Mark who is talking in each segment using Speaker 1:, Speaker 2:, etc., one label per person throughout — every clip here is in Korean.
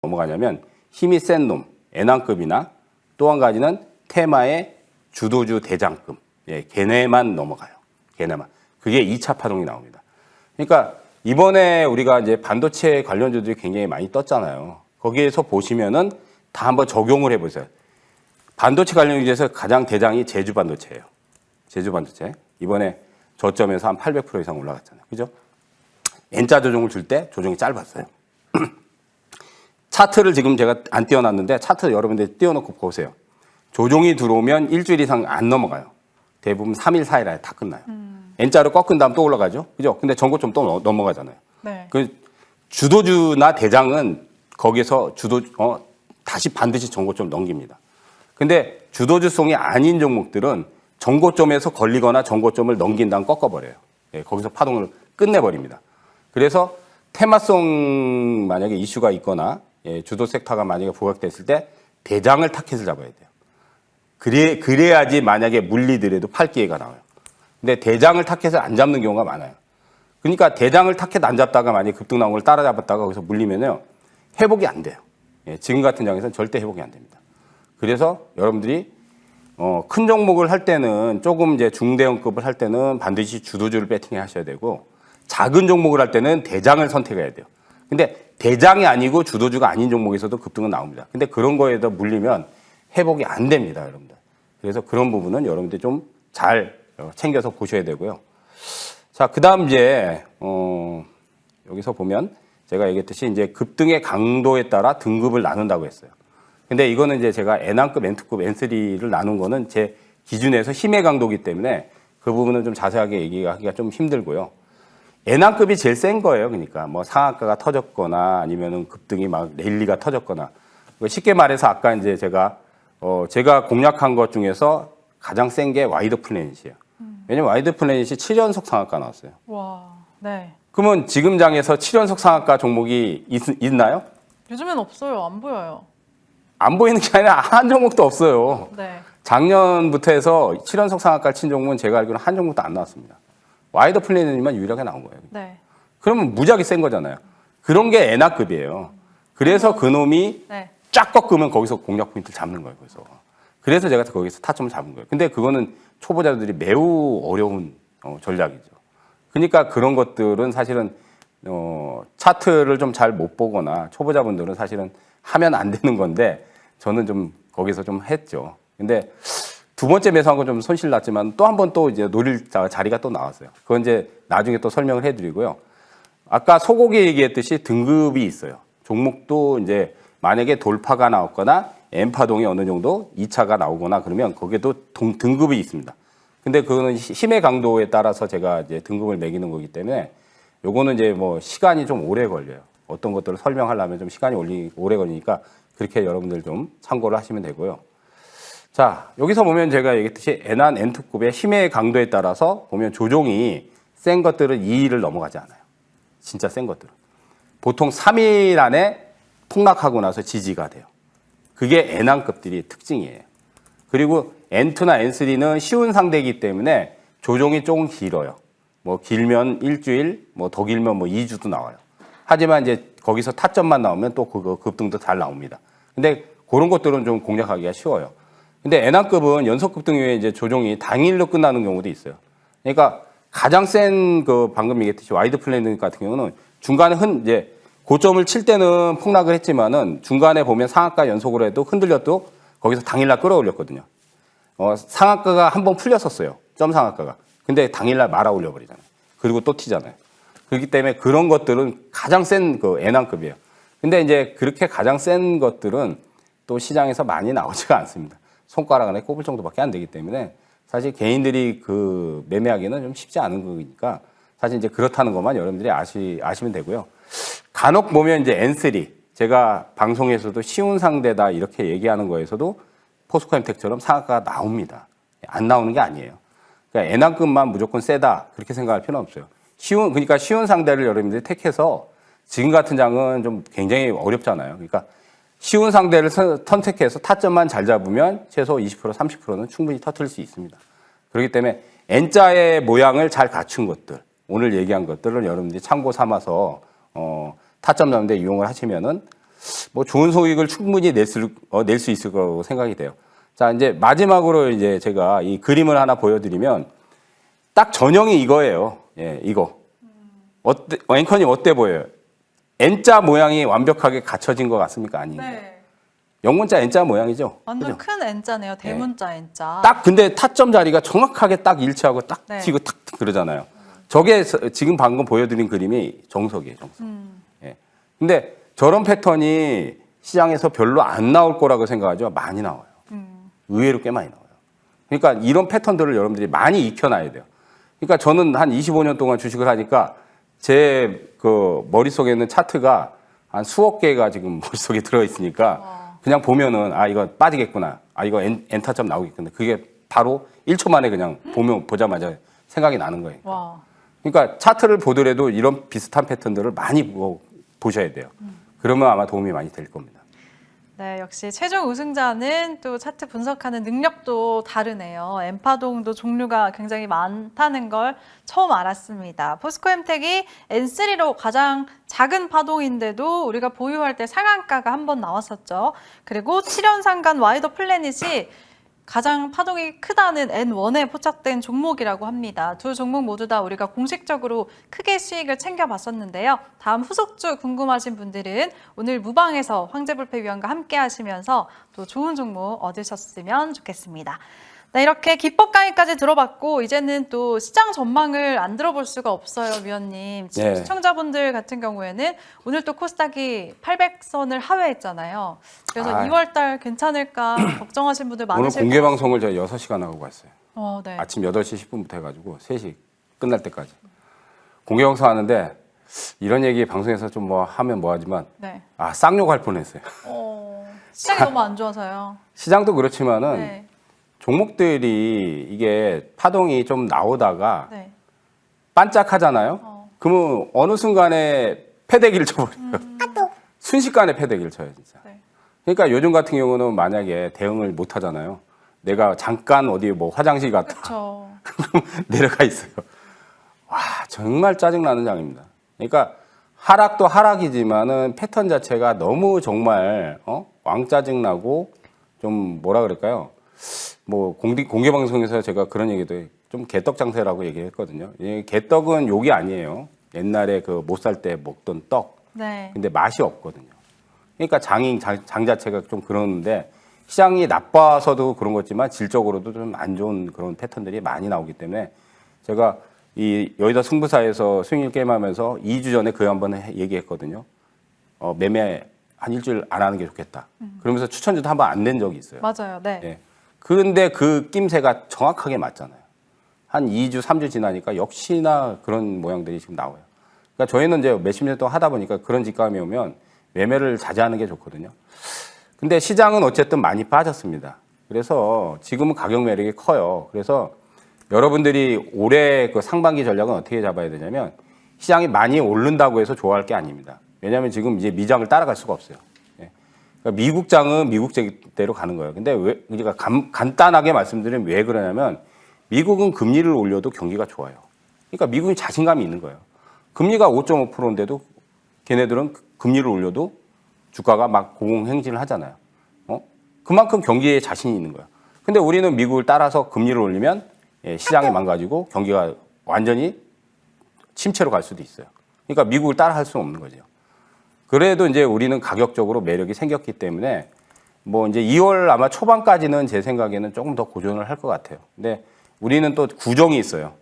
Speaker 1: 넘어가냐면 힘이 센 놈, 애난급이나 또 한 가지는 테마의 주도주 대장급, 예, 걔네만 넘어가요. 걔네만. 그게 2차 파동이 나옵니다. 그러니까 이번에 우리가 이제 반도체 관련주들이 굉장히 많이 떴잖아요. 거기에서 보시면은 다 한번 적용을 해보세요. 반도체 관련주에서 가장 대장이 제주 반도체예요. 제주 반도체. 이번에 저점에서 한 800% 이상 올라갔잖아요. 그죠? N자 조정을 줄 때 조정이 짧았어요. 차트를 지금 제가 안 띄워놨는데 차트 여러분들 띄워놓고 보세요. 조정이 들어오면 일주일 이상 안 넘어가요. 대부분 3일, 4일 안에 다 끝나요. N자로 꺾은 다음 또 올라가죠. 그죠? 근데 전고점 또 넘어가잖아요.
Speaker 2: 네.
Speaker 1: 그 주도주나 대장은 거기서 다시 반드시 전고점 넘깁니다. 근데 주도주성이 아닌 종목들은 전고점에서 걸리거나 전고점을 넘긴 다음 꺾어버려요. 예, 거기서 파동을 끝내버립니다. 그래서 테마성 만약에 이슈가 있거나 예, 주도 섹터가 만약에 부각됐을 때 대장을 타켓을 잡아야 돼요. 그래야지 만약에 물리더라도 팔 기회가 나와요. 근데 대장을 타켓을 안 잡는 경우가 많아요. 그러니까 대장을 타켓 안 잡다가 만약에 급등 나온 걸 따라잡았다가 거기서 물리면요. 회복이 안 돼요. 예, 지금 같은 장에서는 절대 회복이 안 됩니다. 그래서 여러분들이 큰 종목을 할 때는 조금 이제 중대형급을 할 때는 반드시 주도주를 배팅해 하셔야 되고 작은 종목을 할 때는 대장을 선택해야 돼요. 근데 대장이 아니고 주도주가 아닌 종목에서도 급등은 나옵니다. 근데 그런 거에도 물리면 회복이 안 됩니다, 여러분들. 그래서 그런 부분은 여러분들이 좀 잘 챙겨서 보셔야 되고요. 자, 그다음 이제 여기서 보면 제가 얘기했듯이 이제 급등의 강도에 따라 등급을 나눈다고 했어요. 근데 이거는 이제 제가 N급, N2급, N3를 나눈 거는 제 기준에서 힘의 강도이기 때문에 그 부분은 좀 자세하게 얘기하기가 좀 힘들고요. N급이 제일 센 거예요. 그러니까 뭐 상한가가 터졌거나 아니면은 급등이 막 랠리가 터졌거나 쉽게 말해서 아까 이제 제가 공략한 것 중에서 가장 센 게 와이드 플래닛이에요. 왜냐면 와이드 플래닛이 7연속 상한가 나왔어요.
Speaker 2: 와, 네.
Speaker 1: 그러면 지금 장에서 7연속 상한가 종목이 있나요?
Speaker 2: 요즘엔 없어요. 안 보여요.
Speaker 1: 안 보이는 게 아니라 한 종목도 없어요.
Speaker 2: 네.
Speaker 1: 작년부터 해서 7연속 상한가를 친 종목은 제가 알기로는 한 종목도 안 나왔습니다. 와이드 플래닛만 유일하게 나온 거예요.
Speaker 2: 네.
Speaker 1: 그러면 무지하게 센 거잖아요. 그런 게 N급이에요. 그래서 그놈이
Speaker 2: 네.
Speaker 1: 쫙 꺾으면 거기서 공략 포인트를 잡는 거예요. 그래서 제가 거기서 타점을 잡은 거예요. 근데 그거는 초보자들이 매우 어려운 전략이죠. 그러니까 그런 것들은 사실은 차트를 좀 잘 못 보거나 초보자분들은 사실은 하면 안 되는 건데 저는 좀 거기서 좀 했죠. 근데 두 번째 매수한 건 좀 손실 났지만 또 한 번 또 이제 노릴 자리가 또 나왔어요. 그건 이제 나중에 또 설명을 해드리고요. 아까 소고기 얘기했듯이 등급이 있어요. 종목도 이제 만약에 돌파가 나왔거나 N파동이 어느 정도 2차가 나오거나 그러면 거기에도 등급이 있습니다. 근데 그거는 힘의 강도에 따라서 제가 이제 등급을 매기는 거기 때문에 요거는 이제 뭐 시간이 좀 오래 걸려요. 어떤 것들을 설명하려면 좀 시간이 오래 걸리니까 그렇게 여러분들 좀 참고를 하시면 되고요. 자, 여기서 보면 제가 얘기했듯이 N한 N2급의 힘의 강도에 따라서 보면 조종이 센 것들은 2일을 넘어가지 않아요. 진짜 센 것들은. 보통 3일 안에 폭락하고 나서 지지가 돼요. 그게 N한급들이 특징이에요. 그리고 N2나 N3는 쉬운 상대이기 때문에 조종이 조금 길어요. 뭐 길면 일주일, 뭐 더 길면 뭐 2주도 나와요. 하지만 이제 거기서 타점만 나오면 또 그거 급등도 잘 나옵니다. 근데 그런 것들은 좀 공략하기가 쉬워요. 근데 N한급은 연속 급등 이후에 이제 조종이 당일로 끝나는 경우도 있어요. 그러니까 가장 센 그 방금 얘기했듯이 와이드 플래닛 같은 경우는 중간에 이제 고점을 칠 때는 폭락을 했지만은 중간에 보면 상한가 연속으로 해도 흔들려도 거기서 당일날 끌어올렸거든요. 상한가가 한 번 풀렸었어요. 점 상한가가. 근데 당일날 말아 올려버리잖아요. 그리고 또 튀잖아요. 그렇기 때문에 그런 것들은 가장 센 그 N한급이에요. 근데 이제 그렇게 가장 센 것들은 또 시장에서 많이 나오지가 않습니다. 손가락 안에 꼽을 정도밖에 안 되기 때문에 사실 개인들이 그 매매하기는 좀 쉽지 않은 거니까 사실 이제 그렇다는 것만 여러분들이 아시면 되고요. 간혹 보면 이제 N3 제가 방송에서도 쉬운 상대다 이렇게 얘기하는 거에서도 포스코엠텍처럼 상한가가 나옵니다. 안 나오는 게 아니에요. 그러니까 N한급만 무조건 세다 그렇게 생각할 필요는 없어요. 그러니까 쉬운 상대를 여러분들이 택해서 지금 같은 장은 좀 굉장히 어렵잖아요. 그러니까 쉬운 상대를 선택해서 타점만 잘 잡으면 최소 20% 30%는 충분히 터뜨릴 수 있습니다. 그렇기 때문에 N자의 모양을 잘 갖춘 것들 오늘 얘기한 것들을 여러분들이 참고 삼아서 타점 잡는 데 이용을 하시면은 뭐 좋은 소익을 충분히 낼 수 있을 거라고 생각이 돼요. 자, 이제 마지막으로 이제 제가 이 그림을 하나 보여드리면 딱 전형이 이거예요. 예, 이거. 어때, 앵커님 어때 보여요? N자 모양이 완벽하게 갖춰진 것 같습니까? 아니에요.
Speaker 2: 네.
Speaker 1: 영문자 N자 모양이죠.
Speaker 2: 완전
Speaker 1: 그죠?
Speaker 2: 큰 N자네요. 대문자 N자.
Speaker 1: 딱 근데 타점 자리가 정확하게 딱 일치하고 딱
Speaker 2: 네.
Speaker 1: 튀고 탁 그러잖아요. 저게 지금 방금 보여드린 그림이 정석이에요, 정석. 예. 근데 저런 패턴이 시장에서 별로 안 나올 거라고 생각하죠. 많이 나와요. 의외로 꽤 많이 나와요. 그러니까 이런 패턴들을 여러분들이 많이 익혀놔야 돼요. 그러니까 저는 한 25년 동안 주식을 하니까 제 그 머릿속에 있는 차트가 한 수억 개가 지금 머릿속에 들어있으니까 그냥 보면은 아, 이거 빠지겠구나. 아, 이거 엔타점 나오겠구나. 그게 바로 1초 만에 그냥 보자마자 생각이 나는 거예요.
Speaker 2: 와.
Speaker 1: 그러니까 차트를 보더라도 이런 비슷한 패턴들을 많이 보셔야 돼요. 그러면 아마 도움이 많이 될 겁니다.
Speaker 2: 네, 역시 최종 우승자는 또 차트 분석하는 능력도 다르네요. N파동도 종류가 굉장히 많다는 걸 처음 알았습니다. 포스코엠텍이 N3로 가장 작은 파동인데도 우리가 보유할 때 상한가가 한 번 나왔었죠. 그리고 7연상간 와이더 플래닛이 가장 파동이 크다는 N1에 포착된 종목이라고 합니다. 두 종목 모두 다 우리가 공식적으로 크게 수익을 챙겨봤었는데요. 다음 후속주 궁금하신 분들은 오늘 무방에서 황제불패위원과 함께 하시면서 또 좋은 종목 얻으셨으면 좋겠습니다. 네, 이렇게 기법 강의까지 들어봤고 이제는 또 시장 전망을 안 들어볼 수가 없어요, 위원님. 지금
Speaker 1: 네.
Speaker 2: 시청자분들 같은 경우에는 오늘 또 코스닥이 800선을 하회했잖아요. 그래서 2월 달 괜찮을까 걱정하신 분들
Speaker 1: 오늘
Speaker 2: 많으실
Speaker 1: 공개
Speaker 2: 것
Speaker 1: 방송을 제가 6시간 하고 갔어요.
Speaker 2: 네.
Speaker 1: 아침 8시 10분부터 해가지고 3시 끝날 때까지. 공개 방송 하는데 이런 얘기 방송에서 좀 뭐 하면 뭐 하지만
Speaker 2: 네.
Speaker 1: 아, 쌍욕할 뻔했어요.
Speaker 2: 시장이 너무 안 좋아서요.
Speaker 1: 시장도 그렇지만은
Speaker 2: 네.
Speaker 1: 종목들이 이게 파동이 좀 나오다가
Speaker 2: 네.
Speaker 1: 반짝하잖아요. 그러면 어느 순간에 패대기를 쳐버려요. 순식간에 패대기를 쳐요, 진짜.
Speaker 2: 네.
Speaker 1: 그러니까 요즘 같은 경우는 만약에 대응을 못 하잖아요. 내가 잠깐 어디 뭐 화장실 갔다
Speaker 2: 그렇죠.
Speaker 1: 내려가 있어요. 와, 정말 짜증나는 장입니다. 그러니까 하락도 하락이지만은 패턴 자체가 너무 정말 왕짜증나고 좀 뭐라 그럴까요? 뭐 공개 방송에서 제가 그런 얘기도 해요. 좀 개떡 장세라고 얘기했거든요. 개떡은 욕이 아니에요. 옛날에 그 못 살 때 먹던 떡.
Speaker 2: 네.
Speaker 1: 근데 맛이 없거든요. 그러니까 장 자체가 좀 그러는데 시장이 나빠서도 그런 거지만 질적으로도 좀 안 좋은 그런 패턴들이 많이 나오기 때문에 제가 이 여의도 승부사에서 수익률 게임하면서 2주 전에 그 한번 얘기했거든요. 매매 한 일주일 안 하는 게 좋겠다. 그러면서 추천주도 한번 안 낸 적이 있어요.
Speaker 2: 맞아요. 네.
Speaker 1: 예. 그런데 그 낌새가 정확하게 맞잖아요. 한 2주, 3주 지나니까 역시나 그런 모양들이 지금 나와요. 그러니까 저희는 이제 몇십 년 동안 하다 보니까 그런 직감이 오면 매매를 자제하는 게 좋거든요. 근데 시장은 어쨌든 많이 빠졌습니다. 그래서 지금은 가격 매력이 커요. 그래서 여러분들이 올해 그 상반기 전략은 어떻게 잡아야 되냐면 시장이 많이 오른다고 해서 좋아할 게 아닙니다. 왜냐하면 지금 이제 미장을 따라갈 수가 없어요. 예. 그러니까 미국장은 미국대로 가는 거예요. 근데 왜, 우리가 간단하게 말씀드리면 왜 그러냐면 미국은 금리를 올려도 경기가 좋아요. 그러니까 미국이 자신감이 있는 거예요. 금리가 5.5%인데도 걔네들은 금리를 올려도 주가가 막 공행진을 하잖아요. 그만큼 경기에 자신이 있는 거예요. 근데 우리는 미국을 따라서 금리를 올리면 시장이 망가지고 경기가 완전히 침체로 갈 수도 있어요. 그러니까 미국을 따라 할 수는 없는 거죠. 그래도 이제 우리는 가격적으로 매력이 생겼기 때문에 뭐 이제 2월 아마 초반까지는 제 생각에는 조금 더 고전을 할 것 같아요. 근데 우리는 또 구종이 있어요.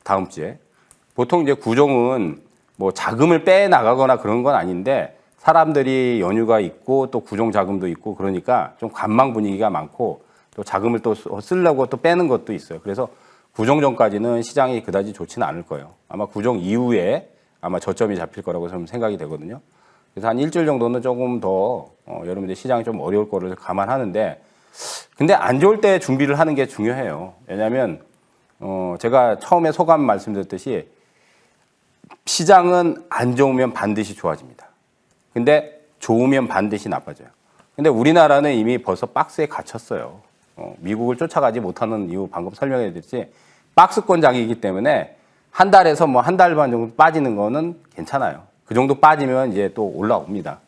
Speaker 1: 다음 주에. 보통 이제 구종은 뭐 자금을 빼 나가거나 그런 건 아닌데 사람들이 연휴가 있고 또 구종 자금도 있고 그러니까 좀 관망 분위기가 많고 또 자금을 또 쓰려고 또 빼는 것도 있어요. 그래서 구종 전까지는 시장이 그다지 좋지는 않을 거예요. 아마 구종 이후에 아마 저점이 잡힐 거라고 좀 생각이 되거든요. 그래서 한 일주일 정도는 조금 더 여러분들 시장이 좀 어려울 거를 감안하는데 근데 안 좋을 때 준비를 하는 게 중요해요. 왜냐하면 제가 처음에 소감 말씀드렸듯이 시장은 안 좋으면 반드시 좋아집니다. 근데 좋으면 반드시 나빠져요. 근데 우리나라는 이미 벌써 박스에 갇혔어요. 미국을 쫓아가지 못하는 이유 방금 설명해 드렸지 박스권장이기 때문에 한 달에서 뭐 한 달 반 정도 빠지는 거는 괜찮아요. 그 정도 빠지면 이제 또 올라옵니다.